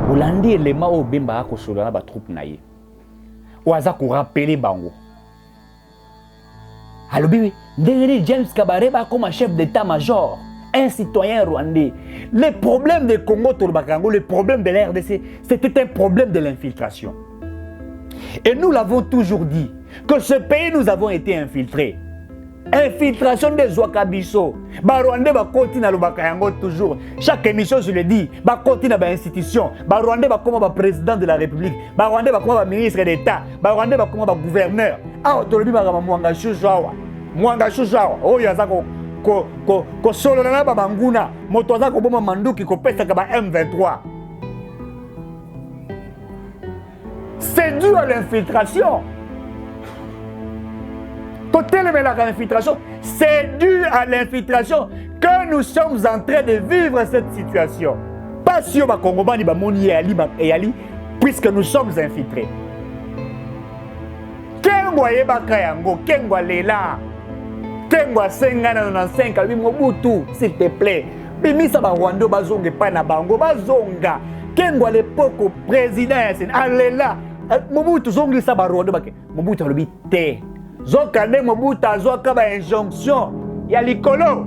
Olandi élément au bimba ko solana ba troupe naie. Oaza ko rappeler bango. Alors bibi, ndengeni James Kabaré comme chef d'état-major, un citoyen rwandais. Le problème du Congo Tolbakango, le problème de la RDC, c'était un problème de l'infiltration. Et nous l'avons toujours dit que ce pays nous avons été infiltrés. Infiltration des Ouakabiso. Rwandais va continuer à le toujours. Chaque émission, je le dis, va continuer à l'institution. Rwandais va comme président de la République. Rwandais va comme ministre d'État. Rwandais va comme gouverneur. Ah, tu le dis, Mwanga Choujawa. Mwanga Choujawa. Oh, yaza ko solo na ba manguna. Motoza ko boma manduki ko pesa ka ba M23. C'est dû à l'infiltration. C'est dû à l'infiltration que nous sommes en train de vivre cette situation. Pas sur ma Congomani, puisque nous sommes infiltrés. Kengwa yebaka yango, kengwa lela, kengwa sengana 95 Mobutu, s'il te plaît. Bimisa ba Rwanda bazonge pa na bango bazonga. Kengwa l'époque président alela. Mobutu zongi sa ba Rwanda bake. Mobutu alobi te. Zokane Mobutu azoka ba injonction ya likolo.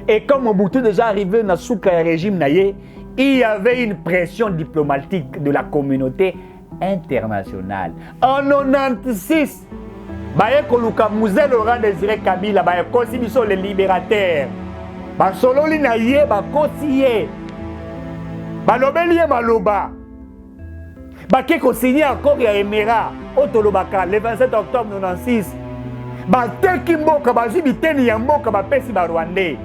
Et comme Mobutu déjà arrivé dans le régime naïe, il y avait une pression diplomatique de la communauté internationale. En 96, baye koluka Mouzel Laurent Désiré Kabila baye constitution les libérateurs. Ba sololi naïe ba kosiye. Ba lobeli maloba. Ba ke ko signé accord ya Émirat Otolobaka le 27 octobre 96. Ba teki mboka ba zibiteni ya mboka ba pesi ba Rwandais.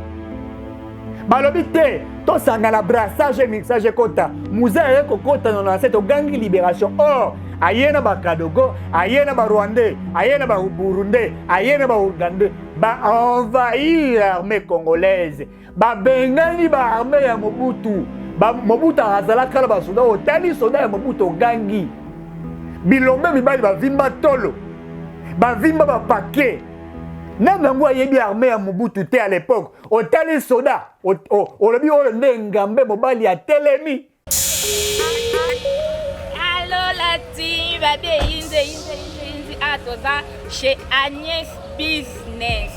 Balobi te to sangana brassage mixage kota Mouza kokota 97 ogangi libération. Or ayena ba Kadogo, ayena ba Rwandais, ayena ba Burundais, ayena ba Ougandais ba envahir l'armée congolaise. Ba bengani ba armée ya Mobutu. Ba Mobutu azala kala ba soda otali soda ya Mobutu ogangi. Bilombe mibali ba vimba tolo. Ba vimba ba paquet. Nango ayebi armée à Mobutu te à l'époque. Otali soda. Olobi o ndengambe mobali ya telemi. Allo la team, babe inze atoza chez Agnès Business.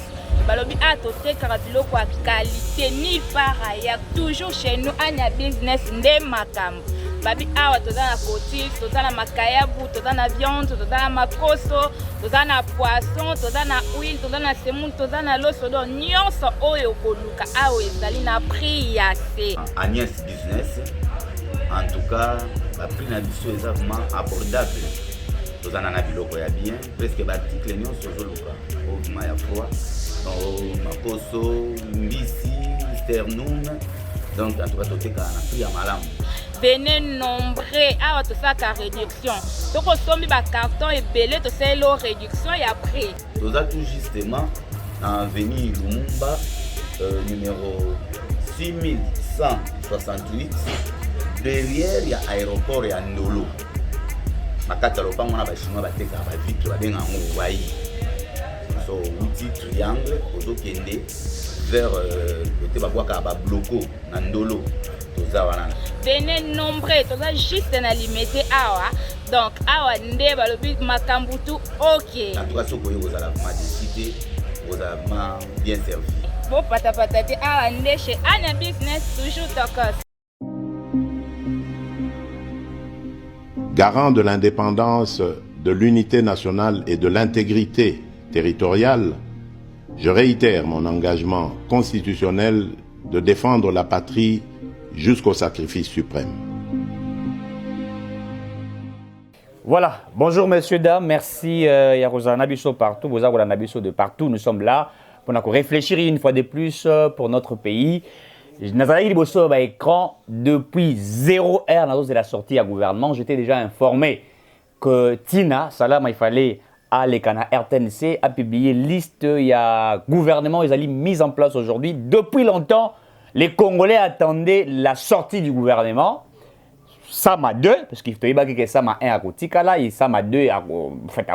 Balobi atote karabiloko à qualité ni par ailleurs. Toujours chez nous Agnès Business nde makambo. Babi awa toza na cotif, toza na makayabu, toza na viande, toza na makoso, toza na poisson, toza na huile, toza na semoule, toza na loso do nyonso oyo koluka awa ezali na prix ya se. Agnès Business, en tout cas, la prix na biso est vraiment abordable. Toza na biloko ya bien, presque l'article nyonso zoluka. Au maya froid, makoso, mbisi, sternum. Donc en tout cas toteka na prix ya malamu. Venez nombreux à tout ça ta réduction. Donc on sommes ba carton et belé to c'est l'eau réduction et après. Nous avons tout justement en avenue Lumumba numéro 6168 derrière ya aéroport ya Ndolo. Makata lopango na ba chinois ba teka ba vitre ba benga ngo wai. So outil triangle ozokende vers côté ba kwa ba bloco na Ndolo. Venez nombreux, tu vas juste en limiter awa. Donc awa nde balobi makambutu ok. En tout cas, ce que vous avez décidé, vous avez bien servi. Bon patapatati awa nde chez Agnès Business toujours tokos. Garant de l'indépendance, de l'unité nationale et de l'intégrité territoriale, je réitère mon engagement constitutionnel de défendre la patrie jusqu'au sacrifice suprême. Voilà, bonjour messieurs, dames, merci Yarosa Nabiso partout, vous avez Nabiso de partout, nous sommes là pour réfléchir une fois de plus pour notre pays. Nazali Liboso à écran depuis 0 heure de la sortie à gouvernement, j'étais déjà informé que Tina Salam il fallait à l'Ekana RTNC a publié liste, il y a gouvernement, ils ont mis en place aujourd'hui depuis longtemps. Les Congolais attendaient la sortie du gouvernement. Sama 2, parce qu'il faut que Sama 1 à Kotikala et Sama 2 à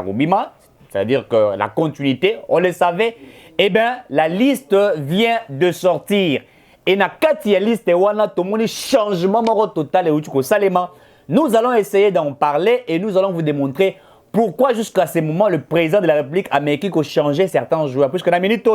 Gobima. C'est-à-dire que la continuité, on le savait. Eh bien, la liste vient de sortir. Et na kati ya liste wana tomoni changement moko total et utuko salema. Nous allons essayer d'en parler et nous allons vous démontrer pourquoi jusqu'à ce moment le président de la République américaine a changé certains joueurs. Puisque dans la minute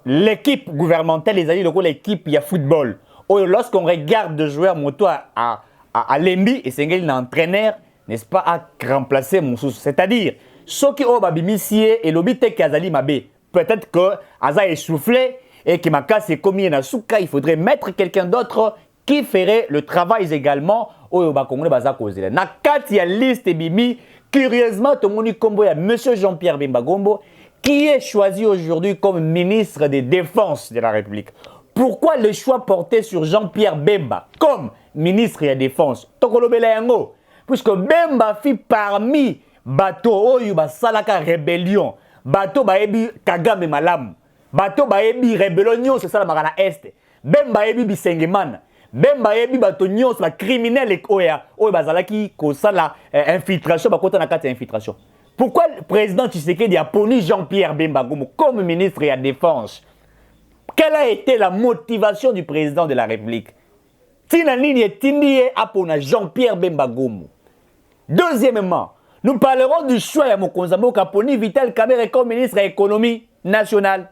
l'équipe gouvernementale, les alliés locaux, l'équipe, il y a football. Lorsqu'on regarde de joueurs moto à Lembi et c'est un entraîneur, n'est-ce pas, à remplacer mon sous. C'est-à-dire, ceux qui ont bimissié et l'obité Kazali Mabé, peut-être que Aza est soufflé et que Maka s'est commis à Souka, il faudrait mettre quelqu'un d'autre qui ferait le travail également au Bakongo Baza Kozela. Na kati ya liste bimi, curieusement, tout le monde combo ya monsieur Jean-Pierre Bemba Gombo qui est choisi aujourd'hui comme ministre des Défenses de la République. Pourquoi le choix porté sur Jean-Pierre Bemba comme ministre de la Défense? Tokolobela yango. Puisque Bemba fit parmi bateau oyo basalaka rébellion, bateau baebi Kagame Malam, bateau baebi rébellion c'est ça la Marana Est. Bemba ebi bisengemana. Bemba ebi bateau nyos ba criminel oya oyo bazalaki ko sala infiltration bakota na kati infiltration. Pourquoi le président Tshisekedi a poni Jean-Pierre Bemba Gombo comme ministre de la Défense? Quelle a été la motivation du président de la République? Tina Nini Tindie a Jean-Pierre Bemba Gombo. Deuxièmement, nous parlerons du choix de Mokonzambo Kaponi Vital Kamerhe comme ministre de l'économie nationale.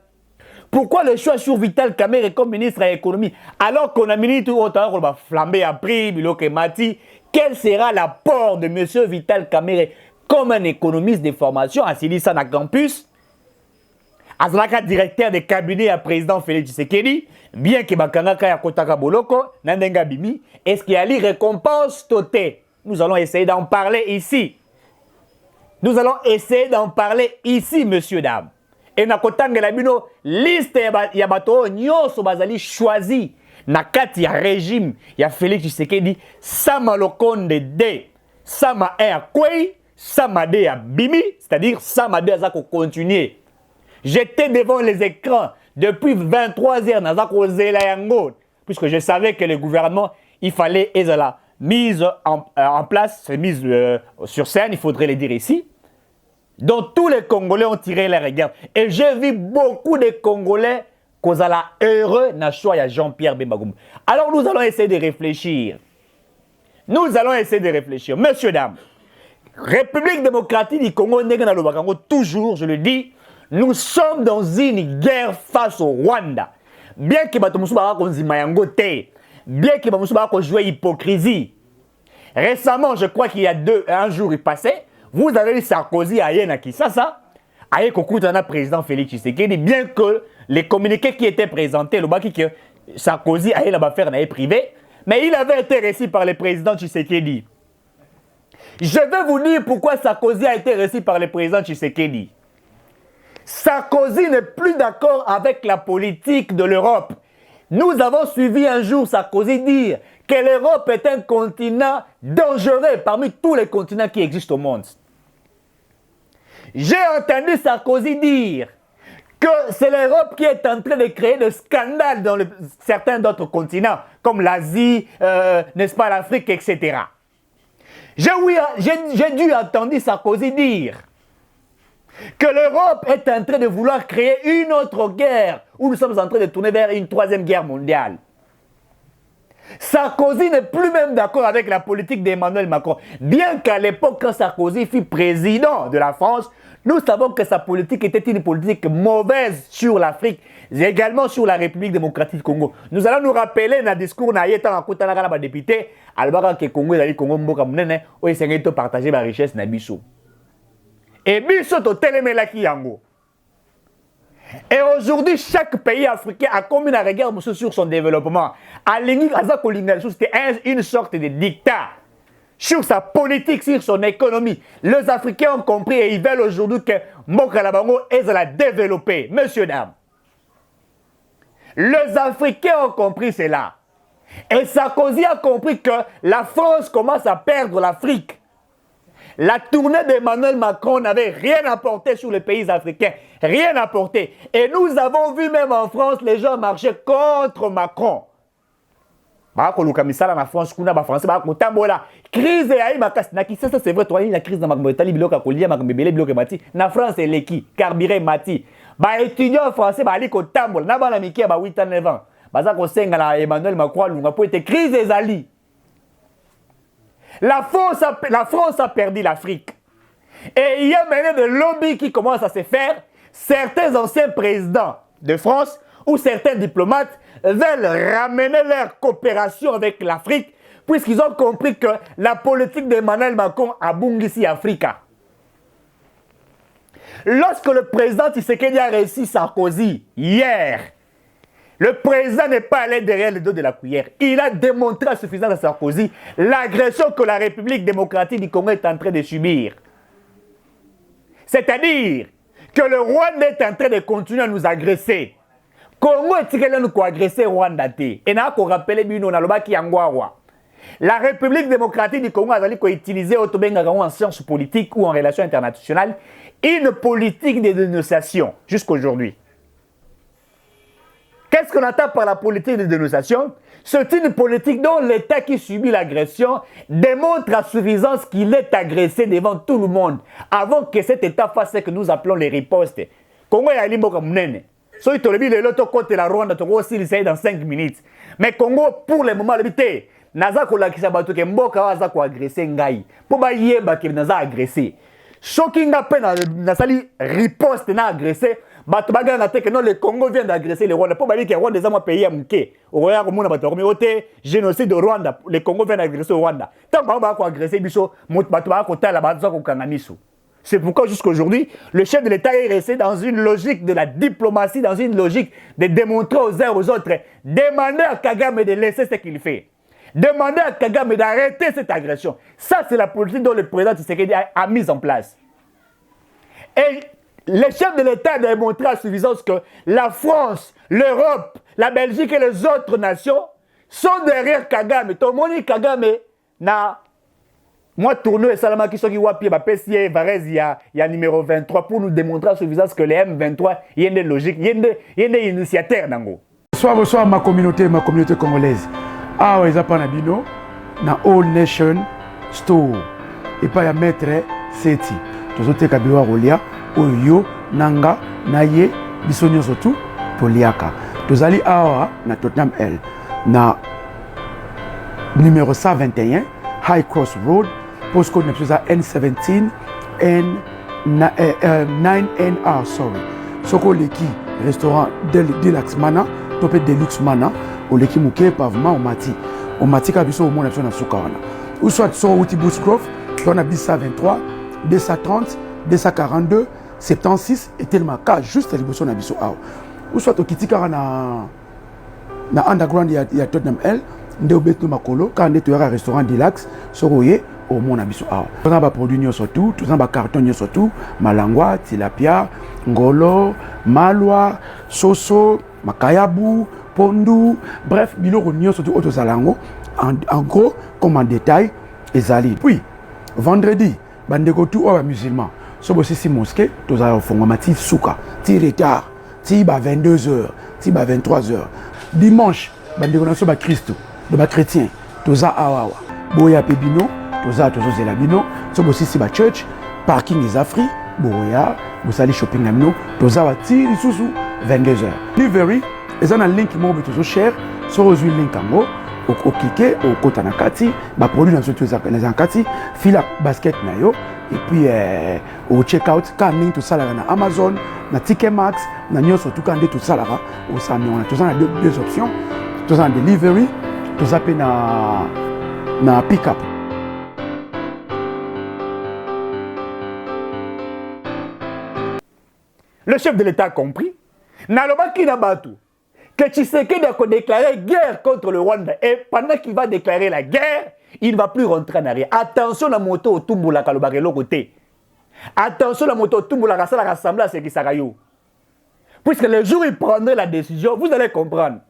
Pourquoi le choix sur Vital Kamerhe comme ministre de l'économie alors qu'on a mis tout autant qu'on va flamber à prix, Biloke Mati? Quel sera l'apport de M. Vital Kamerhe comme un économiste de formation à Silisana Campus? Azalaka directeur de cabinet à président Félix Tshisekedi, bien que Bakangaka ya Kotaka Boloko, Nandenga Bimi, est-ce qu'il y a les récompenses totées? Nous allons essayer d'en parler ici. Nous allons essayer d'en parler ici, monsieur, dames. Et na kotanga la bino liste ya bato nyoso bazali choisi na kati ya régime ya Félix Tshisekedi Sama Lokonde D, Sama R Kwei, Sama D ya Bimi, c'est-à-dire Sama D azako continuer. J'étais devant les écrans depuis 23 heures nazako zela yango puisque je savais que le gouvernement il fallait la mise en place, mise sur scène, il faudrait le dire ici. Donc tous les Congolais ont tiré les regards. Et j'ai vu beaucoup de Congolais kozala heureux na choix ya Jean-Pierre Bemba Gombo. Alors nous allons essayer de réfléchir. Nous allons essayer de réfléchir. Messieurs, dames, République démocratique du Congo, toujours, je le dis, nous sommes dans une guerre face au Rwanda. Bien que Batomusu Konzima yango te, bien que Batomusu jouer hypocrisie. Récemment, je crois qu'il y a un jour il passait, vous avez eu Sarkozy à Yena Kisasa, à Yekokutana président Félix Tshisekedi, bien que les communiqués qui étaient présentés, le baki que Sarkozy a là-bas faire dans privé, mais il avait été reçu par le président Tshisekedi. Je vais vous dire pourquoi Sarkozy a été reçu par le président Tshisekedi. Sarkozy n'est plus d'accord avec la politique de l'Europe. Nous avons suivi un jour Sarkozy dire que l'Europe est un continent dangereux parmi tous les continents qui existent au monde. J'ai entendu Sarkozy dire que c'est l'Europe qui est en train de créer des scandales dans certains d'autres continents, comme l'Asie, n'est-ce pas, l'Afrique, etc. J'ai dû entendre Sarkozy dire que l'Europe est en train de vouloir créer une autre guerre, où nous sommes en train de tourner vers une troisième guerre mondiale. Sarkozy n'est plus même d'accord avec la politique d'Emmanuel Macron. Bien qu'à l'époque, quand Sarkozy fut président de la France, nous savons que sa politique était une politique mauvaise sur l'Afrique, et également sur la République démocratique du Congo. Nous allons nous rappeler dans le discours de député, alors que le Congo est Congo mboka munene, où il s'est partagé la richesse na biso. Et biso to telemelaki yango. Et aujourd'hui, chaque pays africain a comme un regard sur son développement. C'était une sorte de dictat sur sa politique, sur son économie. Les Africains ont compris et ils veulent aujourd'hui que Mokalabango est la développer. Messieurs, dames, les Africains ont compris cela. Et Sarkozy a compris que la France commence à perdre l'Afrique. La tournée d'Emmanuel Macron n'avait rien apporté sur les pays africains. Rien apporté. Et nous avons vu même en France, les gens marcher contre Macron. La France, crise c'est vrai, la crise la France est qui carburé mati. Étudiants français, baza kosenga na Emmanuel Macron lunga pour être crise des alliés. La France a perdu l'Afrique. Et il y a maintenant des lobbies qui commencent à se faire. Certains anciens présidents de France ou certains diplomates veulent ramener leur coopération avec l'Afrique puisqu'ils ont compris que la politique d'Emmanuel Macron a bungisi Africa. Lorsque le président Tshisekedi a réussi Sarkozy hier, le président n'est pas allé derrière le dos de la cuillère. Il a démontré à suffisance à Sarkozy l'agression que la République démocratique du Congo est en train de subir. C'est-à-dire que le Rwanda est en train de continuer à nous agresser. Congo est en train de nous agresser Rwanda. Et nous avons rappelé la République démocratique du Congo a utilisé en sciences politiques ou en relations internationales une politique de dénonciation jusqu'aujourd'hui. Qu'est-ce qu'on attend par la politique de dénonciation? C'est une politique dont l'État qui subit l'agression démontre à suffisance qu'il est agressé devant tout le monde avant que cet État fasse ce que nous appelons les ripostes. Congo est à l'imboka mnene. Si tu as dit l'autre côté la Rwanda, tu as aussi dans 5 minutes. Mais Congo, pour le moment, l'habité, naza ko lakisa bato ke mboka waza ko agresser ngai. Pour ba yeba ke naza agressé. Shocking appel na sali riposte na agressé. Bato bagana te que non le Congo vient d'agresser le Rwanda. Pour ba dire que Rwanda est un pays à mke. Au Rwanda ko mona bato ko ote génocide au Rwanda. Le Congo vient d'agresser au Rwanda. Tant ba ko agresser biso bato ba ko tala bato ko kangamiso. C'est pourquoi jusqu'aujourd'hui, le chef de l'État est resté dans une logique de la diplomatie, dans une logique de démontrer aux uns aux autres, demander à Kagame de laisser ce qu'il fait. Demander à Kagame d'arrêter cette agression. Ça, c'est la politique dont le président Tshisekedi a mise en place. Et le chef de l'État a démontré à suffisance que la France, l'Europe, la Belgique et les autres nations sont derrière Kagame. Tout le monde dit Kagame na... Moi, tourne et Salama qui sont qui wapi, ma PCA, Varese, il y a numéro 23 pour nous démontrer à suffisance que les M23, il y a des logiques, il y a des initiateurs. Bonsoir ma communauté congolaise. Ah, ils ont pas nabino, na All Nation Store. Et pas ya maître Seti. Tous autres kabilo rolia, oyo, nanga, naye, bisonyo surtout, poliaka. Tous allez awa na Tottenham L, na numéro 121, High Cross Road. Postcode N17 9NR, sorry. Soko leki restaurant Deluxe Mana, topé Deluxe Mana, ou leki mouké pavement au mati kabiso au monde na soukawana. Ou soit sur outil Boost Grove, on a bis 123, 230, 242, 76 et tellement cas juste à l'évolution na biso aw. Ou soit au kitika na underground ya Tottenham L, nde obeto makolo quand on est au restaurant Deluxe, soroye au monde abiso awa. Tous les produits surtout, tous les cartons surtout, malangwa, tilapia, ngolo, malwa, soso, makayabu, pondu, bref, biloko surtout auto salango en gros comme en détail ezali. Puis vendredi, bandeko tout aux musulmans. So bossi si mosquée, tous à fongomati souka, ti retard, ti ba 22h, ti ba 23h. Dimanche, bandeko na so ba Christo, de ba chrétien, tous à awa. Boya pebino toza la bino so bosi si ba church parking des Afri boya bosali shopping na bino toza ba ti lisusu 22h delivery ezana link mo beto cher so rezu link ango o cliquer o kota na kati ba produit na so toza na kati fila basket na yo et puis au check out quand link to sala na Amazon na Ticketmax na nyoso tout quand tout sala au sami on a toza na deux options toza na delivery toza pe na pick up. Le chef de l'État a compris. Nalobaki Nabatu que Tshisekedi a déclaré guerre contre le Rwanda. Et pendant qu'il va déclarer la guerre, il ne va plus rentrer en arrière. Attention la moto au Tumbula Kalobakelo côté. Attention la moto au Tumbula Kassala rassemble à ce qui s'arraille. Puisque le jour où il prendrait la décision, vous allez comprendre.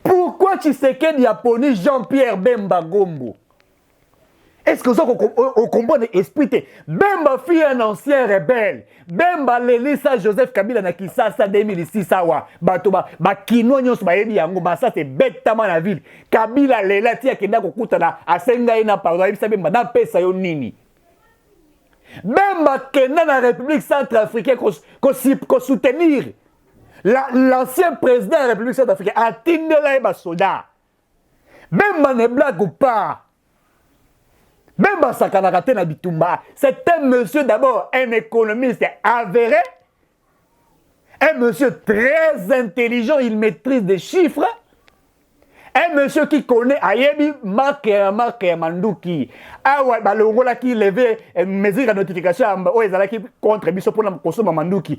Pourquoi Tshisekedi a puni Jean-Pierre Bemba Gombo? Est-ce que vous comprenez l'esprit? Bemba fut un ancien rebelle. Bemba Lelisa Joseph Kabila na Kisasa 2006 awa. Batoba bakino nyonso bayebi yango basa te bêtement la ville. Kabila lela tia kenda kokuta na asenga ina pardon ibisa Bemba na pesa yo nini. Bemba kenda na République centrafricaine ko soutenir L'ancien président de la République centrafricaine a tindela ba soda. Bemba ne blague ou pas. Bemba Sakanakate na bitumba. C'est un monsieur d'abord, un économiste avéré. Un monsieur très intelligent, il maîtrise des chiffres. Un monsieur qui connaît Ayebi Marc Mandouki. Ah ouais, bah le rôle qui levait mesure de notification contre Biso pour la consommer Mandouki.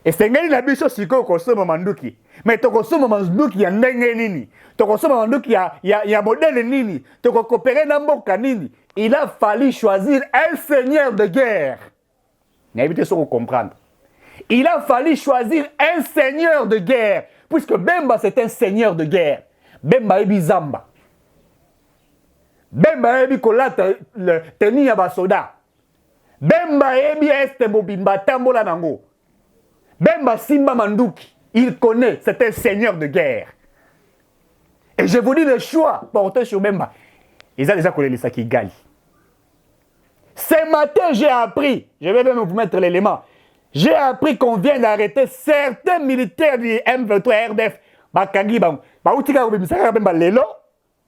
Et c'est la Biso si consomme Mandouki. Mais tu consommes Mandouki, il y a nini. Tu consommes Mandouki, il y a modèle nini. Tu coopérer dans Mboka nini. Il a fallu choisir un seigneur de guerre. N'invitez ça à comprendre. Il a fallu choisir un seigneur de guerre. Puisque Bemba c'est un seigneur de guerre. Bemba ebi zamba. Bemba ebi kolata teni ya basoda. Bemba ebi este bobimba tambola nango. Bemba Simba Mandouki. Il connaît, c'est un seigneur de guerre. Et je vous dis le choix porté sur Bemba. Ils ont déjà collé les sacs Gali. Ce matin, j'ai appris, je vais même vous mettre l'élément. J'ai appris qu'on vient d'arrêter certains militaires du M23 RDF. Bakangi bang. Bautika obimsaka bemba lelo.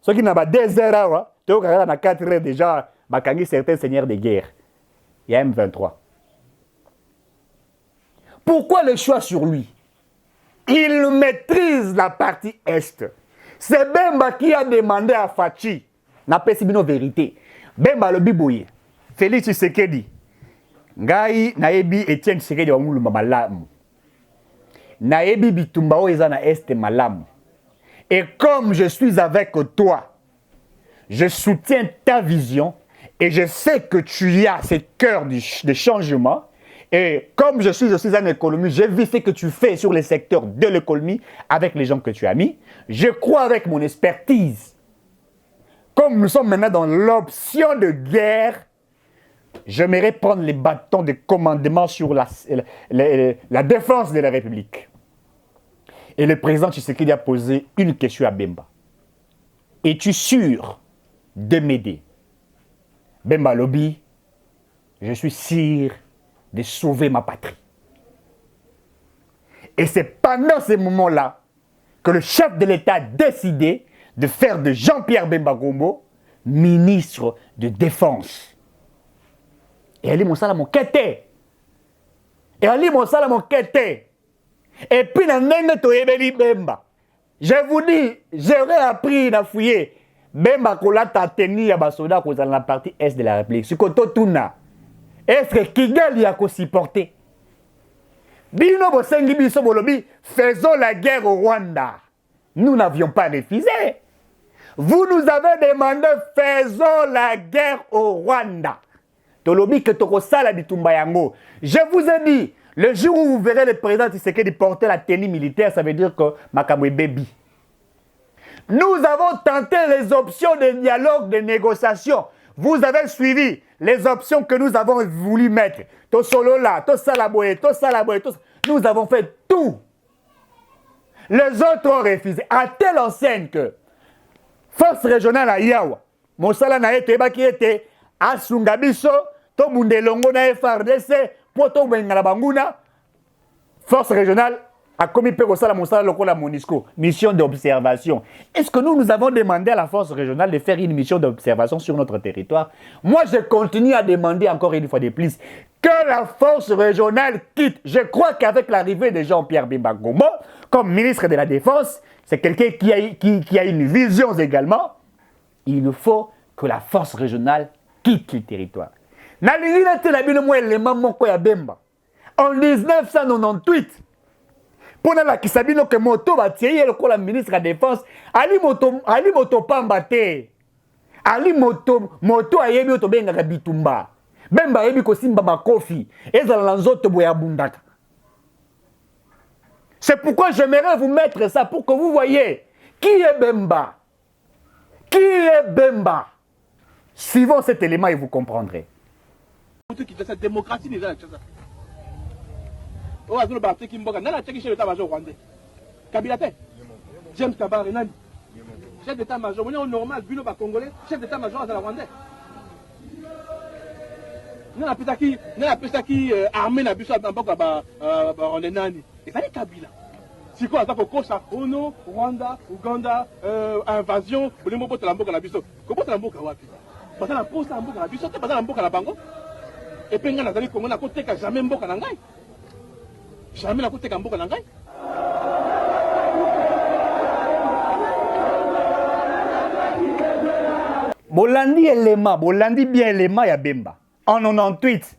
Ceux qui n'ont pas 2 heures, tu as 4 heures déjà. Bakangi certains seigneurs de guerre. Il y a M23. Pourquoi le choix sur lui? Il maîtrise la partie Est. C'est Bemba qui a demandé à Fachi. N'a pas si bien vérité. Bemba le biboye. Félix Tshisekedi. Ngai naebi Etienne Tshisekedi wa mulu malamu. Naebi bitumba o eza na Est malamu. Et comme je suis avec toi, je soutiens ta vision et je sais que tu as ce cœur de changement. Et comme je suis aussi en économie, j'ai vu ce que tu fais sur les secteurs de l'économie avec les gens que tu as mis. Je crois avec mon expertise. Comme nous sommes maintenant dans l'option de guerre, j'aimerais prendre les bâtons de commandement sur la défense de la République. Et le président Tshisekedi a posé une question à Bemba. Es-tu sûr de m'aider? Bemba Lobby, je suis sûr de sauver ma patrie. Et c'est pendant ce moment-là que le chef de l'État a décidé de faire de Jean-Pierre Bemba Gombo ministre de Défense. Et elle est mon salam quête. Et puis, Bemba. Je vous dis, j'aurais appris à fouiller. Bemba kolata teni ya basoda dans la partie Est de la République. Ce que Totuna. Est-ce que Kigali a supporté? Bino Bosengi Biso Bolobi, faisons la guerre au Rwanda. Nous n'avions pas refusé. Vous nous avez demandé, faisons la guerre au Rwanda. Tolobi que Tokosala Bitumba Yango. Je vous ai dit, le jour où vous verrez le président Tshisekedi porter la tenue militaire, ça veut dire que Makamwe baby. Nous avons tenté les options de dialogue, de négociation. Vous avez suivi les options que nous avons voulu mettre. To solo là, to salaboye, to salaboye, nous avons fait tout. Les autres ont refusé. À telle enseigne que force régionale à Yawa, Mosala na été baki été à Sungabiso, to Mundelongo na FRDC, poto Bengala Banguna, force régionale a commis Pekosala Mosala Lokola Monisco, mission d'observation. Est-ce que nous avons demandé à la force régionale de faire une mission d'observation sur notre territoire? Moi, je continue à demander encore une fois de plus que la force régionale quitte. Je crois qu'avec l'arrivée de Jean-Pierre Bemba Gombo comme ministre de la Défense, c'est quelqu'un qui a une vision également. Il faut que la force régionale quitte le territoire. En 1998, pendant la Kisabino que moto batiye le ministre de la Défense, ali moto pambate. Ali moto ayebi oto benga bitumba. Bemba ayebi ko simba makofi. Ezala lanzoto boya bundaka. C'est pourquoi j'aimerais vous mettre ça pour que vous voyez qui est Bemba. Qui est Bemba? Suivant cet élément et vous comprendrez. Cette démocratie déjà. Oh, azul barte kimboka nana cheki chef d'état-major rwandais. Kabila te. James Kabare nani. Chef d'état-major, on est normal, bino ba congolais, chef d'état-major à la rwandais. Nana pesa ki armée na biso ba mboka ba rwandais nani. Et ça Kabila. Si quoi, ça Ono, Rwanda, Ouganda, invasion, vous voulez m'opposer la mboka la biso. Comment ça la mboka wapi? Parce que la pose la mboka la biso, c'est pas la mboka la bango. Et puis, on a dit qu'on a côté que jamais mboka nangai. Jamais la côté que mboka nangai. Bolandi elema, bolandi bien elema ya Bemba. En 98.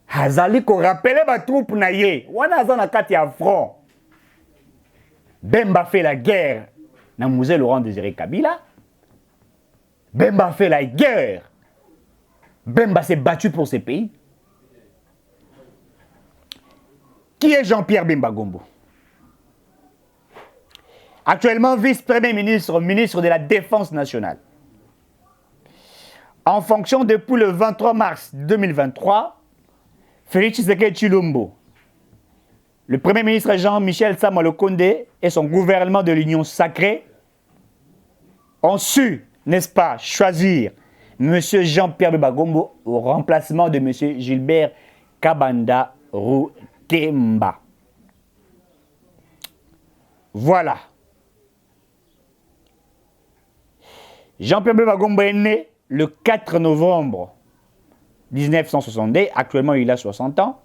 Azali ko rappeler ba troupe na ye. Wana azana kati ya front. Bemba fait la guerre. Na musée Laurent Désiré Kabila. Bemba fait la guerre. Bemba s'est battu pour ce pays. Qui est Jean-Pierre Bemba Gombo? Actuellement vice-premier ministre, ministre de la Défense nationale. En fonction depuis le 23 mars 2023, Félix Tshisekedi Tshilombo, le Premier ministre Jean-Michel Sama Lokonde et son gouvernement de l'Union sacrée ont su, n'est-ce pas, choisir M. Jean-Pierre Bemba Gombo au remplacement de M. Gilbert Kabanda Rukemba. Voilà. Jean-Pierre Bemba Gombo est né le 4 novembre 1962. Actuellement, il a 60 ans.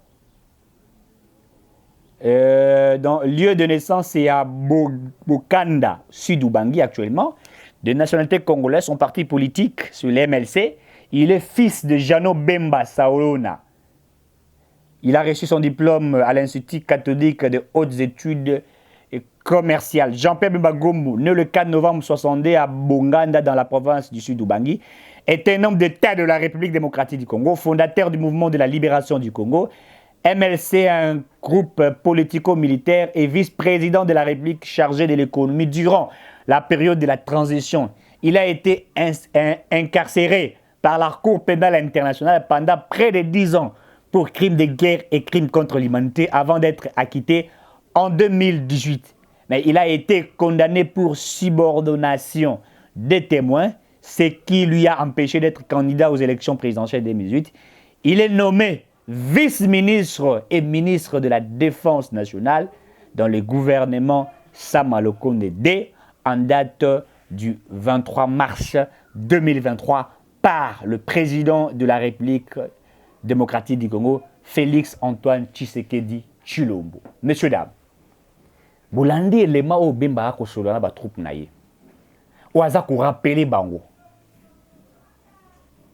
Dans lieu de naissance, c'est à Bokanda, Sud-Ubangi actuellement. De nationalité congolaise, son parti politique sur l'MLC. Il est fils de Jano Bemba Saolona. Il a reçu son diplôme à l'Institut catholique de hautes études commerciales. Jean-Pierre Bemba Gombo, né le 4 novembre 1962 à Bonganda dans la province du Sud-Ubangi, est un homme d'État de la République démocratique du Congo, fondateur du mouvement de la libération du Congo. MLC, un groupe politico-militaire, et vice-président de la République chargé de l'économie durant la période de la transition. Il a été incarcéré par la Cour pénale internationale pendant près de 10 ans pour crimes de guerre et crimes contre l'humanité avant d'être acquitté en 2018. Mais il a été condamné pour subordination des témoins, ce qui lui a empêché d'être candidat aux élections présidentielles 2018. Il est nommé vice-ministre et ministre de la Défense nationale dans le gouvernement Sama Lokonde D en date du 23 mars 2023 par le président de la République démocratique du Congo, Félix Antoine Tshisekedi Tshilombo. Messieurs, dames, Bolandi elema o Bemba ako solo na ba troupe na ye. O aza ko rappeler bango.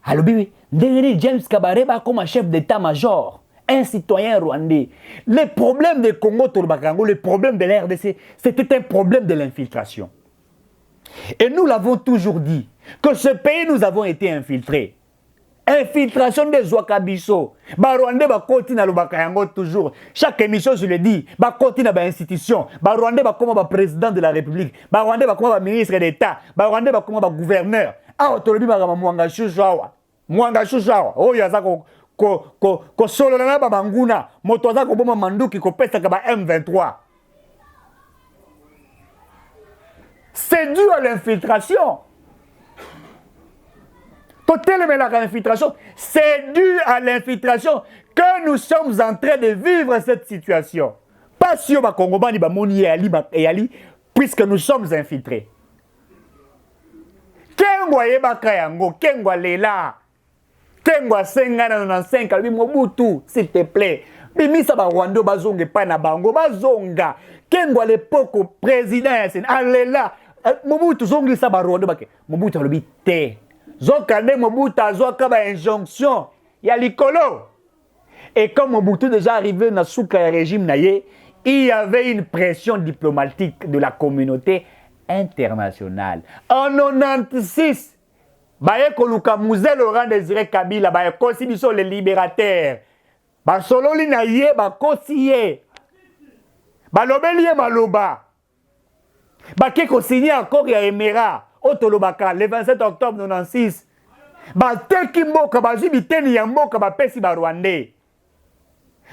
Alobi, ndengeni James Kabareba comme chef d'état-major, un citoyen rwandais. Le problème de Congo Tolbakango, le problème de l'RDC, c'était un problème de l'infiltration. Et nous l'avons toujours dit, que ce pays, nous avons été infiltrés. Infiltration des Ouakabiso. Ba Rwandais ba continue na Lubakayango toujours. Chaque émission, je le dis, ba continue ba institution. Ba Rwandais ba comme ba président de la République. Ba Rwandais ba comme ba ministre d'État. Ba Rwandais ba comme ba gouverneur. Ah, otolobi ba mwanga shushawa. Mwanga shushawa. Oh, yaza ko solo na ba manguna. Moto za ko boma manduki ko pesa ka ba M23. C'est dû à l'infiltration. C'est dû à l'infiltration que nous sommes en train de vivre cette situation. Pas sur ma Congobani, puisque nous sommes infiltrés. Kengwa yebaka yango, Kengwa lela, Kengwa sengana 95, albi Mobutu, s'il te plaît. Bimisa ba Rwanda bazonge pa na bango, bazonga. Kengwa l'époque président, alela, Mobutu zongi sa ba Rwanda bake. Mobutu albi te. Zokande Mobutu azoka ba injonction ya likolo. Et comme Mobutu déjà arrivé dans le régime naye, il y avait une pression diplomatique de la communauté internationale. En 96, baye koluka Musée Laurent Désiré Kabila, baye kosi biso les libérateurs. Ba sololi na ye ba kosiye. Ba lobeli maloba. Ba ke ko signer encore ya Emera. Otolobaka, le 27 octobre 96, ba teki mboka, ba zibiteni ya mboka, ba pesi ba Rwandais.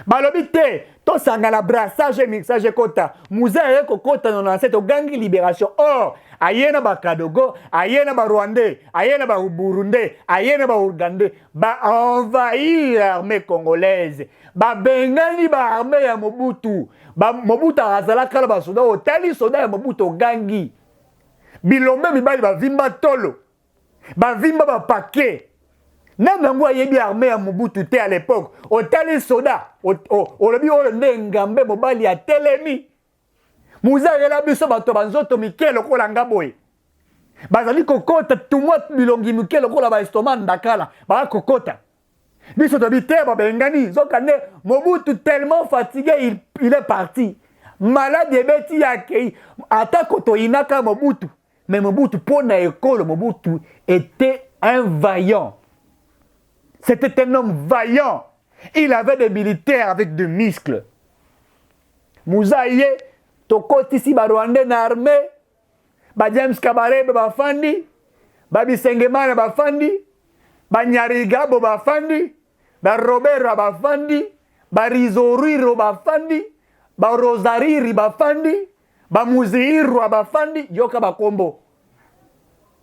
balobi te tosanga na brassage et mixage ekota muze aye kokota na 97 ogangi libération or aye na bakadogo aye na barwandais aye na baburundais aye na baougandais baenvahir l'armée congolaise babengani baarmée ya Mobutu Mobutu azalaka na basoda otali soda ya Mobutu ogangi bilombe mibali bavimba tolo bavimba bapake même yango ayebi armée ya Mobutu te à l'époque otali soda olobi oyo nde ngambe mobali ya telemi muza yela biso bato banzoto mike lokola nga boye bazali kokota tumwa bilongi mike lokola ba estomac ndakala ba kokota biso tobi te babengani zoka nde Mobutu tellement fatigué il est parti malade ebeti yake ata koto inaka Mobutu mais Mobutu pona école Mobutu était un vaillant. C'était un homme vaillant. Il avait des militaires avec des muscles. Mouzaïe, tokoti si ba Rwandais na armée, ba James Kabarebe ba fandi, ba Bisengemana ba fandi, ba Nyarigabo ba fandi, ba Robert ba fandi, ba Rizoriro ba fandi, ba Rosariri ba fandi, ba Muziiro ba fandi, yoka ba kombo.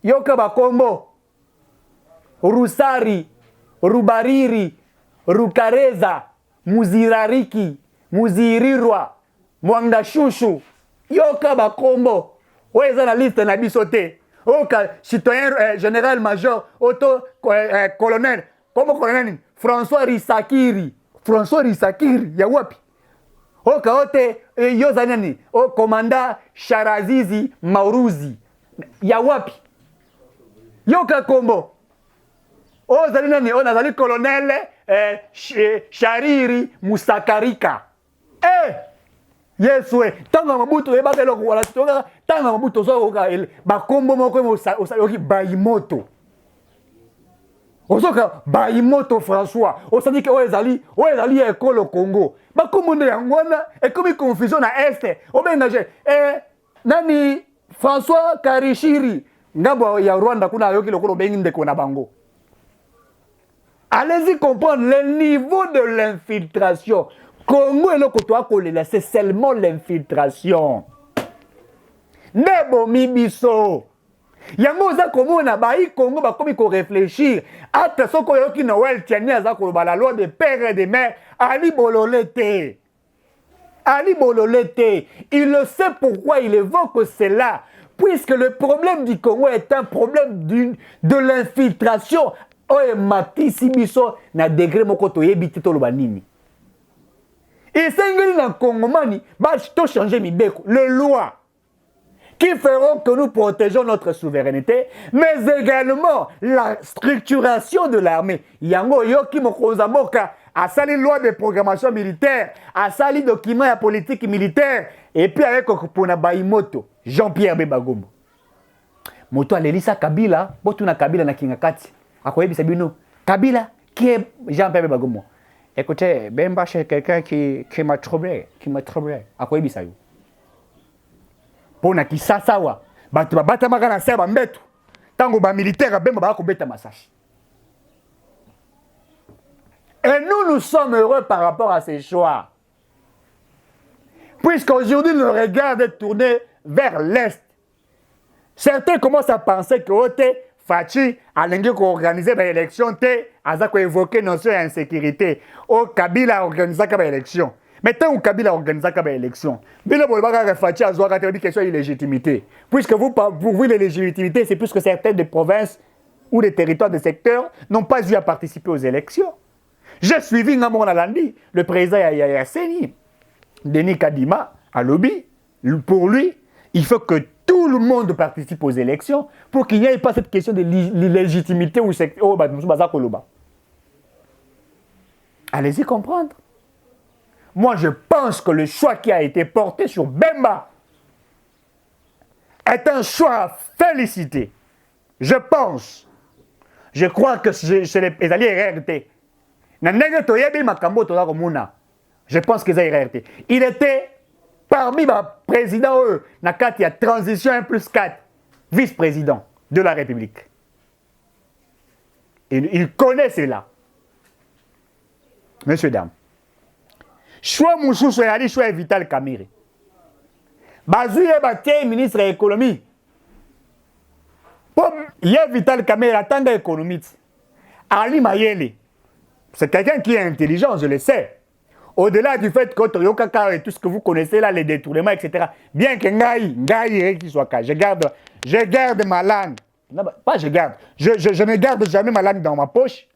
Yoka ba kombo. Rusari, Rubariri, Rukareza, Muzirariki, Muzirirwa, Mwangashushu, yoka bakombo. Oeza na liste na bisote. Oka citoyen général major, auto colonel, comme colonel François Risakiri. François Risakiri, ya wapi? Oka ote yozanani, o commandant Sharazizi Mauruzi. Ya wapi? Yoka kombo. Ozali nani onazali colonel Shariri Musakarika. Yeswe tanga Mobutu ebaka eloko wala toka tanga Mobutu so ka bakombo moko osayoki Bayimoto. Osoka Bayimoto François osandi ke oyezali ekolo Congo. Bakombo nde yangwana ekomi confusion na este. Obengaje nani François Karishiri ngambo ya Rwanda kuna yoki lokolo bengi ndeko na bango. Allez-y comprendre le niveau de l'infiltration. Congo et le Kotoa Kolela, c'est seulement l'infiltration. Nebo mibiso. Yango za komona bayi Congo ba komi ko réfléchir. Ata soko yoki Noël tiania za ko la loi de père et de mère Ali Bololete. Ali Bololete, il le sait pourquoi il évoque cela. Puisque le problème du Congo est un problème de l'infiltration. Oye matisi biso na degré moko toyebi te toloba nini. Et sengeli na Congomani ba to changer mibeko les lois qui feront que nous protégeons notre souveraineté, mais également la structuration de l'armée. Yango yoki mokoza moka asali loi de programmation militaire, asali document ya politique militaire et puis avec Okupona Bayimoto, Jean-Pierre Bemba Gombo. Moto alelisa Kabila, botuna Kabila na Kingakati. Akoyebi Sabino, Kabila, qui est Jean-Pierre Bemba Gombo. Écoutez, Bemba, c'est quelqu'un qui m'a troublé, Akoyebi Sayo. Pona ki sasawa, batu babata makana seba mbetu. Tango ba militaire Bemba ba ko beta masashi. Et nous sommes heureux par rapport à ces choix. Puisqu'aujourd'hui le regard est tourné vers l'Est. Certains commencent à penser que Fachi a organisé une élection, a évoqué notion d'insécurité. Au Kabila a organisé une élection. Mais tant que Kabila a organisé une élection, Fachi a une question d'illégitimité. Puisque vous voulez l'illégitimité, c'est puisque certaines des provinces ou des territoires de secteurs n'ont pas eu à participer aux élections. J'ai suivi Ngamon Alandi, le président Yaya Seni, Denis Kadima, à lobby. Pour lui, il faut que tout le monde participe aux élections pour qu'il n'y ait pas cette question de l'illégitimité ou secteur. Allez-y comprendre. Moi, je pense que le choix qui a été porté sur Bemba est un choix à féliciter. Je pense. Je crois que c'est les alliés RRT. Je pense qu'ils ont RRT. Il était parmi les présidents, il y a transition 1+4, vice-président de la République. Et il connaît cela. Messieurs, dames, choix mosusu ezali choix ya Vital Kamerhe bazwi ye batie ministre ya économie po ye Vital Kamerhe atanga économie ti Ali Mayele c'est quelqu'un qui est intelligent, je le sais. Au-delà du fait que Toyokaka et tout ce que vous connaissez là, les détournements, etc. Bien que Ngaï, qu'il soit cas, je garde ma langue. Non, pas je garde. Je ne garde jamais ma langue dans ma poche.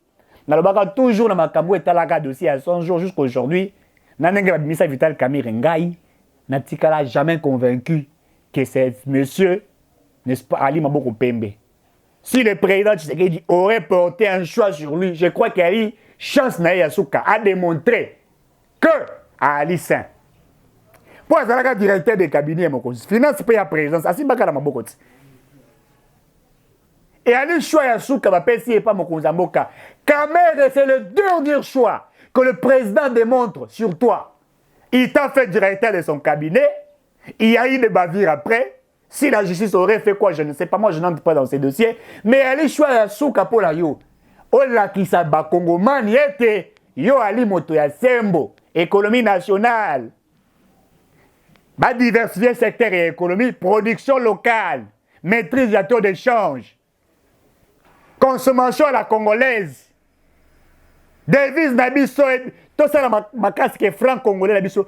Dans le bagarre, toujours dans ma cabou et talaga dossier à 100 jours jusqu'à aujourd'hui. Nanenga Misa Vital Kamerhe Ngaï n'a jamais convaincu que c'est monsieur, n'est-ce pas, Ali Maboko Pembe. Si le président Tshisekedi aurait porté un choix sur lui, je crois qu'il y a eu chance na Yasuka a démontré que Ali Saint. Pour être directeur de cabinet, finance paye à présence, Asi Bakala Mabokoti. Et Ali choix Yasuka va payer si pas Mokonzamboka. Kamerhe, c'est le dernier choix que le président démontre sur toi. Il t'a fait directeur de son cabinet, il y a eu des bavures après. Si la justice aurait fait quoi, je ne sais pas, moi je n'entre pas dans ces dossiers. Mais Ali choix Yasuka pour la yo. Ola kisa ba Congomani yete yo ali moto ya sembo économie nationale ba diversifier secteur et économie production locale maîtrise du taux d'échange consommation à la congolaise devise na biso to sala makasi ke franc congolais na biso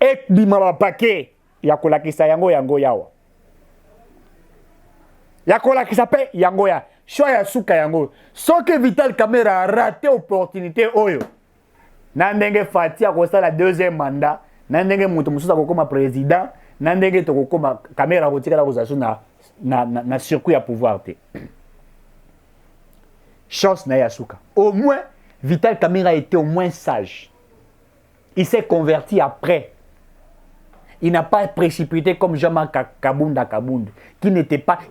et bima ba paquet ya kolakisa yango yawa ya kolakisa pe yango ya choix ya suka yango soki Vital Kamerhe a raté opportunité oyo na ndenge Fati akosala deuxième mandat na ndenge moto mosusu akokoma président na ndenge tokokoma Kamerhe akotikala kozala na circuit ya pouvoir te chance na ya suka au moins Vital Kamerhe a été au moins sage il s'est converti après. Il n'a pas précipité comme Jean-Marc Kabunda,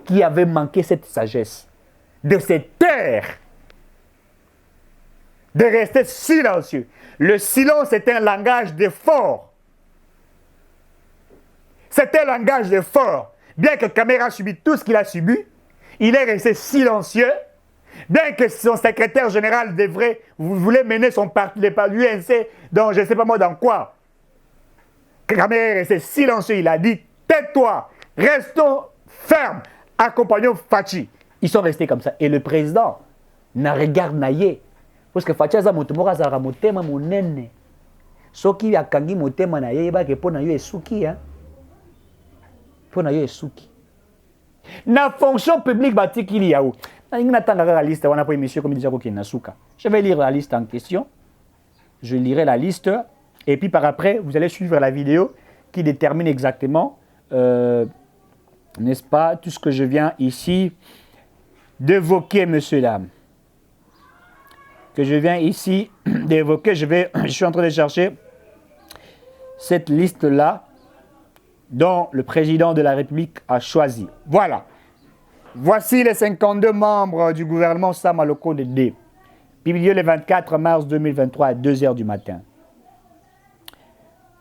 qui avait manqué cette sagesse. De se taire, de rester silencieux. Le silence est un langage d'effort. C'est un langage d'effort. Bien que Kamerhe a subi tout ce qu'il a subi, il est resté silencieux. Bien que son secrétaire général voulait mener son parti, l'UNC, donc je ne sais pas moi dans quoi. Kamerhe est resté silencieux. Il a dit, tais-toi, restons fermes, accompagnons Fachi. Ils sont restés comme ça. Et le président n'a regardé naïe. Parce que Fachi a motomora zara motema monene. Soki a kangi motema naïe ba ke pona yo esuki hein. Pona yo esuki. Na fonction publique batiki li yaou. Na ngina tanga la liste wana po émission comme déjà ko nasuka. Je vais lire la liste en question. Je lirai la liste et puis par après vous allez suivre la vidéo qui détermine exactement n'est-ce pas tout ce que je viens ici d'évoquer, monsieur, dame. Que je viens ici d'évoquer, je suis en train de chercher cette liste-là dont le président de la République a choisi. Voilà. Voici les 52 membres du gouvernement Samaloko D, publié le 24 mars 2023 à 2h du matin.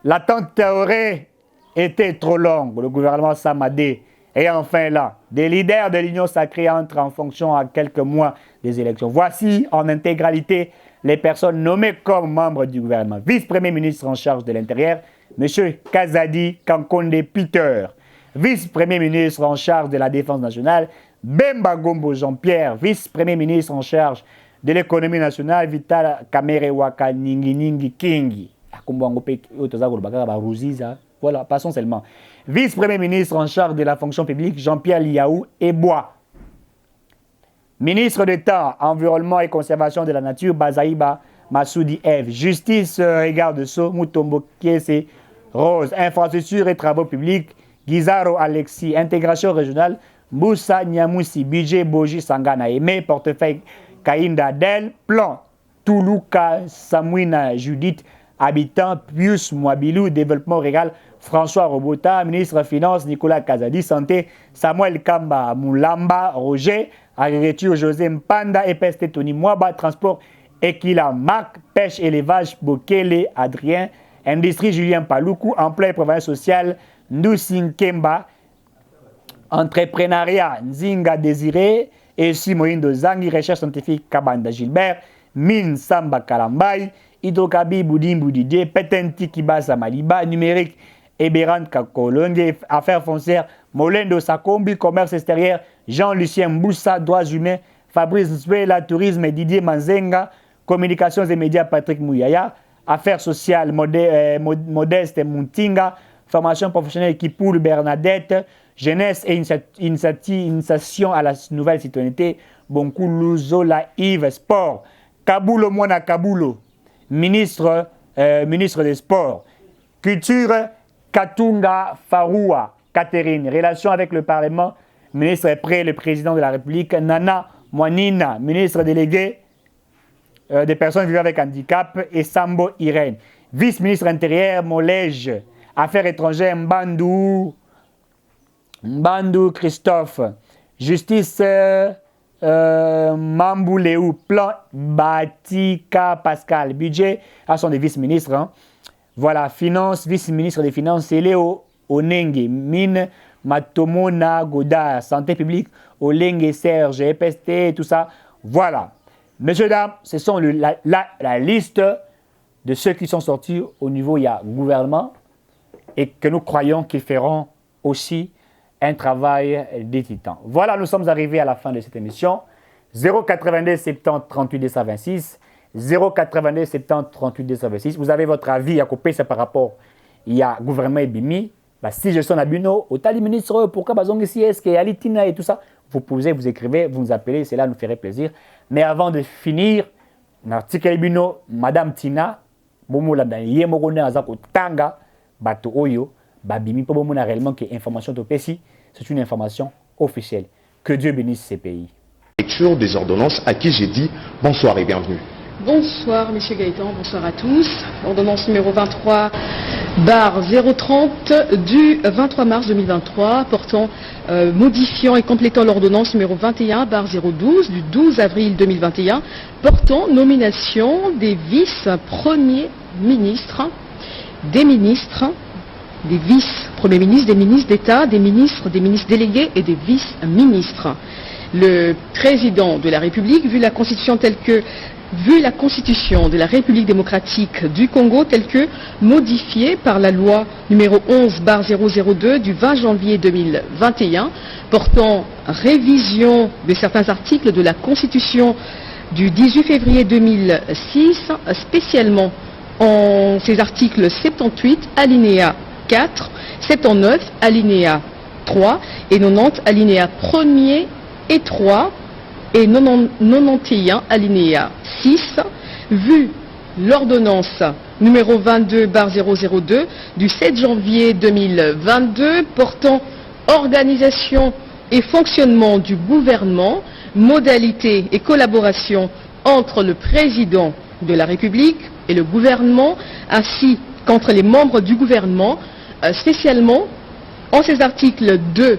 L'attente aurait été trop longue. Le gouvernement Samadé et enfin là, des leaders de l'Union sacrée entrent en fonction à quelques mois des élections. Voici en intégralité les personnes nommées comme membres du gouvernement. Vice-premier ministre en charge de l'Intérieur, M. Kazadi Kankonde Peter. Vice-premier ministre en charge de la Défense nationale, Bemba Gombo Jean-Pierre. Vice-premier ministre en charge de l'économie nationale, Vital Kamerhe Waka Ningi Kingi. Voilà, passons seulement. Vice-premier ministre en charge de la fonction publique, Jean-Pierre Liaou Ebois. Ministre d'État, Environnement et Conservation de la Nature, Bazaïba Massoudi Eve. Justice, Regard de Sceaux, Mutombo Kiese Rose. Infrastructure et travaux publics, Gizaro Alexis. Intégration régionale, Moussa Niamoussi. Budget Boji Sangana Aimé. Portefeuille Kainda Del. Plan Toulouka Samouina Judith. Habitant Pius Mwabilou. Développement rural, François Robota. Ministre des Finances, Nicolas Kazadi. Santé, Samuel Kamba Moulamba Roger. Agriculture, José Mpanda. EPST, Tony Mwaba. Transport, Ekila Marc. Pêche, élevage, Bokele Adrien. Industrie, Julien Paloukou. Emploi et province sociale, Ndusin Kemba. Entrepreneuriat, Nzinga Désiré. Et Simoïndo Zangi. Recherche scientifique, Kabanda Gilbert. Mine Samba Kalambay. Hydrokabi Boudi, Petenti Kibasa Maliba, Numérique, Eberand Kakolonge, Affaires foncières, Molendo Sakombi, Commerce extérieur, Jean-Lucien Mboussa, Droits humains, Fabrice Nswela, Tourisme et Didier Manzenga, Communications et médias, Patrick Mouyaya, Affaires sociales, Modeste Muntinga, Formation professionnelle, Kipoul Bernadette, Jeunesse et initiation à la nouvelle citoyenneté, Bonkoulou Zola Yves, Sport, Kaboulo Mwana Kaboulo, ministre des Sports, Culture, Katunga Faroua, Catherine, Relations avec le Parlement, ministre près le président de la République, Nana Mwanina, ministre délégué des personnes vivant avec handicap, et Sambo Irène, vice-ministre intérieur, Molège, Affaires étrangères, Mbandou Christophe, Justice Mambouleu, Plan Batika Pascal, Budget, sont des vice-ministres. Hein. Voilà, Finance, vice-ministre des Finances, Léo Onenge, Mine, Matomona Godard, Santé publique, Olenge Serge, EPST, tout ça. Voilà. Messieurs, dames, ce sont la liste de ceux qui sont sortis au niveau il y a gouvernement et que nous croyons qu'ils feront aussi un travail des titans. Voilà, nous sommes arrivés à la fin de cette émission. 082 70 38 226, 082 70 38 226. Vous avez votre avis à couper, c'est par rapport il y a gouvernement et bimi. Bah, si je suis en abino, au tali ministre, pourquoi bazong ici, est-ce qu'il y a Litina et tout ça, vous posez, vous écrivez, vous nous appelez, cela nous ferait plaisir. Mais avant de finir, l'article bino, Madame Tina, bomola dans yemorone azako tanga, bato oyo, babimi po bomona réellement que information topesi, c'est une information officielle. Que Dieu bénisse ces pays. Lecture des ordonnances à qui j'ai dit bonsoir et bienvenue. Bonsoir Monsieur Gaëtan, bonsoir à tous. Ordonnance numéro 23/030 du 23 mars 2023 portant, modifiant et complétant l'ordonnance numéro 21/012 du 12 avril 2021 portant nomination des vice-premiers ministres, des ministres, des vice-premiers ministres, des ministres d'État, des ministres délégués et des vice-ministres. Le président de la République, vu la Constitution de la République démocratique du Congo telle que modifiée par la loi numéro 11/002 du 20 janvier 2021 portant révision de certains articles de la Constitution du 18 février 2006, spécialement en ces articles 78 alinéa 4, 79 alinéa 3 et 90 alinéa 1er et 3 et 91 alinéa 6, vu l'ordonnance numéro 22/002 du 7 janvier 2022 portant organisation et fonctionnement du gouvernement, modalités et collaboration entre le président de la République et le gouvernement, ainsi qu'entre les membres du gouvernement, spécialement en ces articles 2,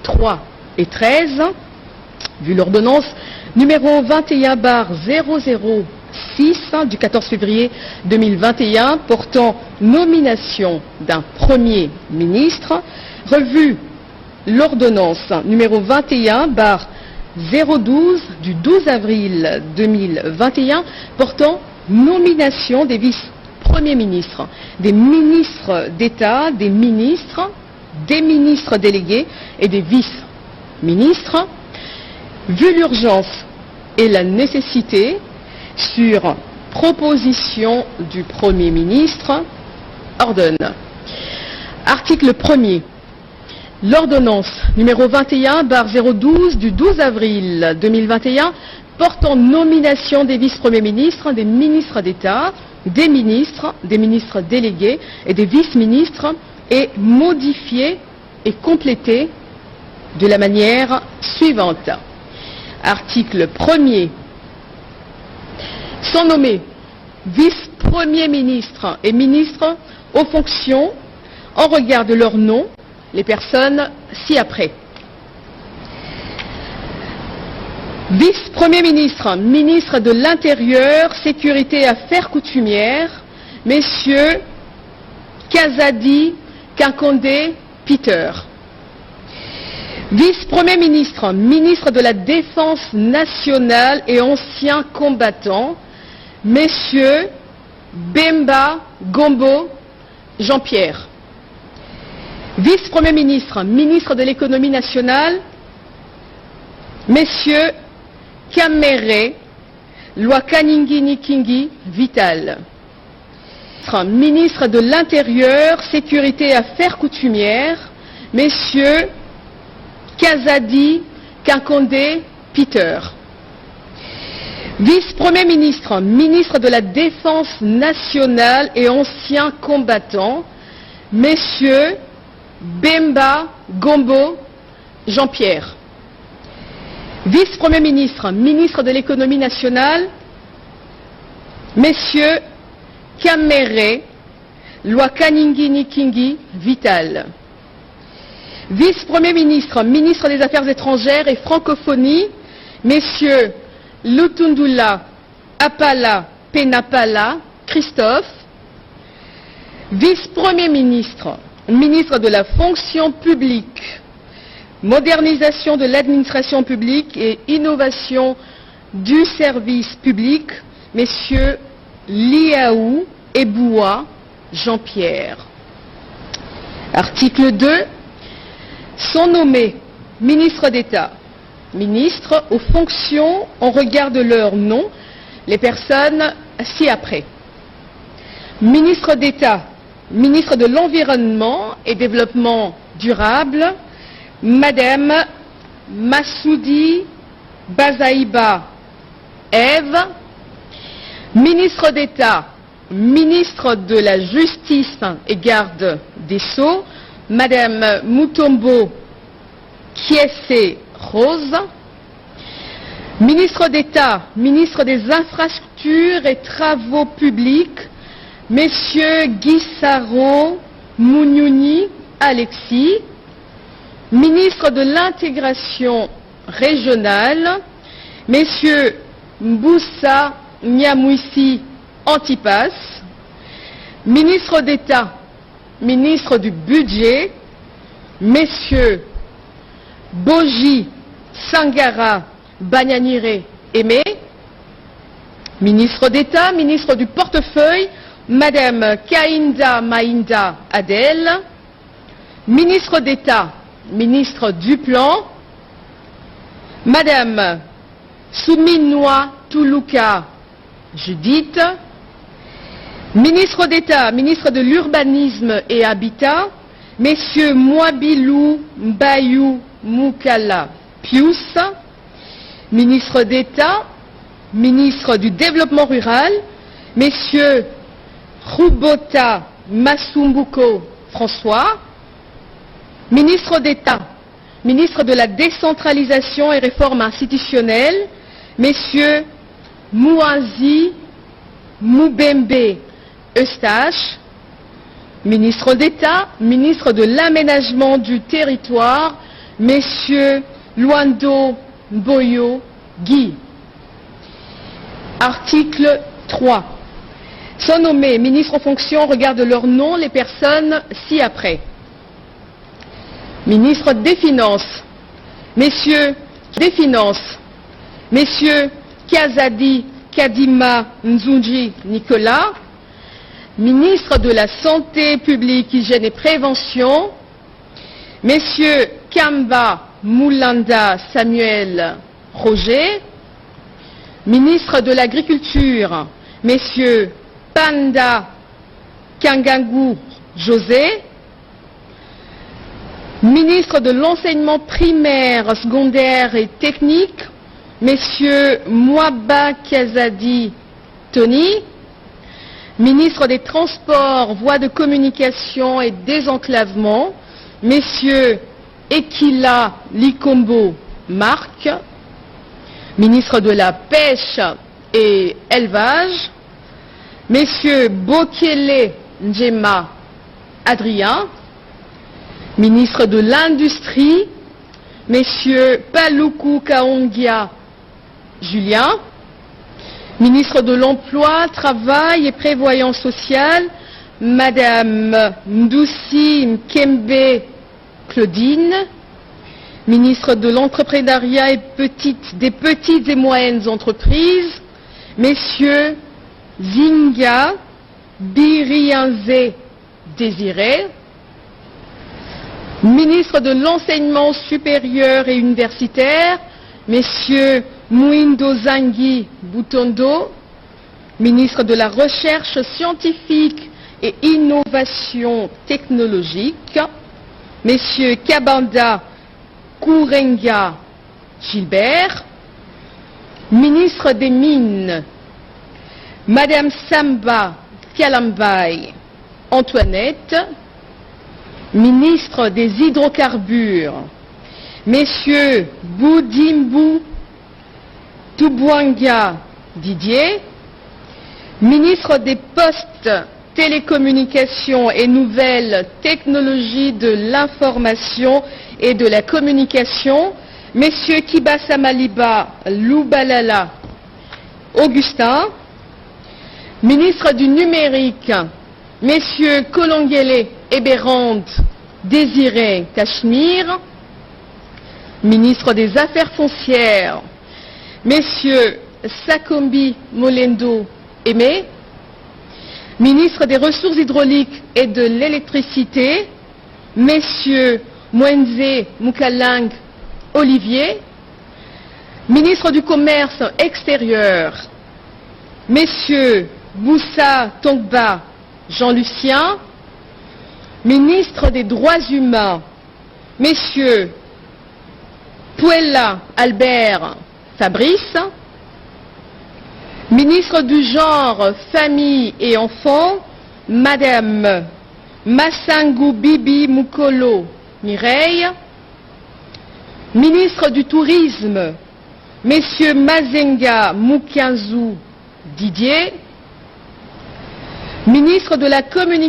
3 et 13, vu l'ordonnance numéro 21/006 du 14 février 2021 portant nomination d'un Premier ministre, revu l'ordonnance numéro 21/012 du 12 avril 2021 portant nomination des vice-premiers ministres, des ministres d'État, des ministres délégués et des vice-ministres, vu l'urgence et la nécessité, sur proposition du Premier ministre, ordonne. Article 1er. L'ordonnance numéro 21/012 du 12 avril 2021 portant nomination des vice-premiers ministres, des ministres d'État, des ministres délégués et des vice-ministres est modifiée et complétée de la manière suivante. Article 1er. Sont nommés vice-premiers ministres et ministres aux fonctions en regard de leur nom les personnes ci-après. Vice-premier ministre, ministre de l'Intérieur, Sécurité et Affaires coutumières, messieurs Kazadi Kinkonde Peter. Vice-premier ministre, ministre de la Défense nationale et anciens combattants, messieurs Bemba Gombo Jean-Pierre. Vice-Premier ministre, ministre de l'économie nationale, Messieurs Kamere Lwakaningi Nikingi Vital. Ministre de l'Intérieur, Sécurité et Affaires coutumières, Messieurs Kazadi Kankonde Peter. Vice-Premier ministre, ministre de la Défense nationale et ancien combattant, Messieurs Bemba Gombo Jean-Pierre. Vice-Premier ministre, ministre de l'économie nationale, Messieurs Kamere Lwakaningi Nikingi Vital. Vice-Premier ministre, ministre des Affaires étrangères et francophonie, Messieurs Lutundula Apala Penapala Christophe. Vice-Premier ministre, ministre de la fonction publique, modernisation de l'administration publique et innovation du service public, Messieurs Liaou Eboua Jean-Pierre. Article 2. Sont nommés ministres d'État, ministres aux fonctions en regard de leur nom, les personnes ci-après. Ministre d'État, ministre de l'Environnement et Développement durable, Madame Massoudi Bazaïba Ève. Ministre d'État, ministre de la Justice et Garde des Sceaux, Madame Mutombo Kiese Rose. Ministre d'État, ministre des Infrastructures et Travaux publics, Messieurs Guissaro Mouniouni Alexis. Ministre de l'Intégration régionale, Messieurs Mboussa Nyamouissi Antipas. Ministre d'État, ministre du Budget, Messieurs Boji Sangara Banyanire Aimé. Ministre d'État, ministre du Portefeuille, Madame Kainda Mainda Adel. Ministre d'État, ministre du Plan, Madame Souminoua Toulouka Judith. Ministre d'État, ministre de l'Urbanisme et Habitat, Messieurs Mouabilou Mbayou Moukala Pius. Ministre d'État, ministre du Développement rural, Messieurs Roubota Masumbuko François. Ministre d'État, ministre de la Décentralisation et Réforme institutionnelle, Messieurs Mouazi Moubembe Eustache. Ministre d'État, ministre de l'Aménagement du Territoire, Messieurs Luando Boyo Guy. Article 3. Sont nommés ministres en fonction au regard de leur nom les personnes ci-après. Ministre des Finances, Messieurs des Finances, Messieurs Kazadi Kadima Nzunji Nicolas. Ministre de la Santé publique, Hygiène et Prévention, Messieurs Kamba Moulanda Samuel Roger. Ministre de l'Agriculture, Messieurs Panda Kangangou José. Ministre de l'Enseignement primaire, secondaire et technique, Messieurs Mouaba Kazadi Tony. Ministre des Transports, Voies de communication et désenclavement, Messieurs Ekila Likombo Marc. Ministre de la Pêche et Élevage, Messieurs Bokele Njema Adrien. Ministre de l'Industrie, Messieurs Paluku Kaongia Julien. Ministre de l'Emploi, Travail et Prévoyance sociale, Madame Ndoussi Mkembe Claudine. Ministre de l'Entrepreneuriat et des petites et moyennes entreprises, Messieurs Zinga Birianze Désiré, ministre de l'Enseignement supérieur et universitaire, Messieurs Mwindo Zangi Butondo, ministre de la Recherche scientifique et innovation technologique, Messieurs Kabanda Kourenga Gilbert, ministre des Mines, Madame Samba Kialambai Antoinette, ministre des Hydrocarbures, Messieurs Boudimbu Toubouanga Didier, ministre des Postes, Télécommunications et Nouvelles Technologies de l'Information et de la Communication, Messieurs Kibasa Maliba Loubalala Augustin, ministre du Numérique, Messieurs Kolongele Eberand Désiré Cachemire, ministre des Affaires foncières, Messieurs Sakombi Molendo Aimé, ministre des Ressources hydrauliques et de l'électricité, Messieurs Mwenze Mukalang Olivier, ministre du Commerce extérieur, Messieurs Boussa Tongba Jean-Lucien, ministre des Droits humains, Messieurs Puella Albert Fabrice, ministre du Genre, Famille et Enfants, Madame Massangu Bibi Mukolo Mireille, ministre du Tourisme, Messieurs Mazenga Mukianzu Didier, ministre de la Communication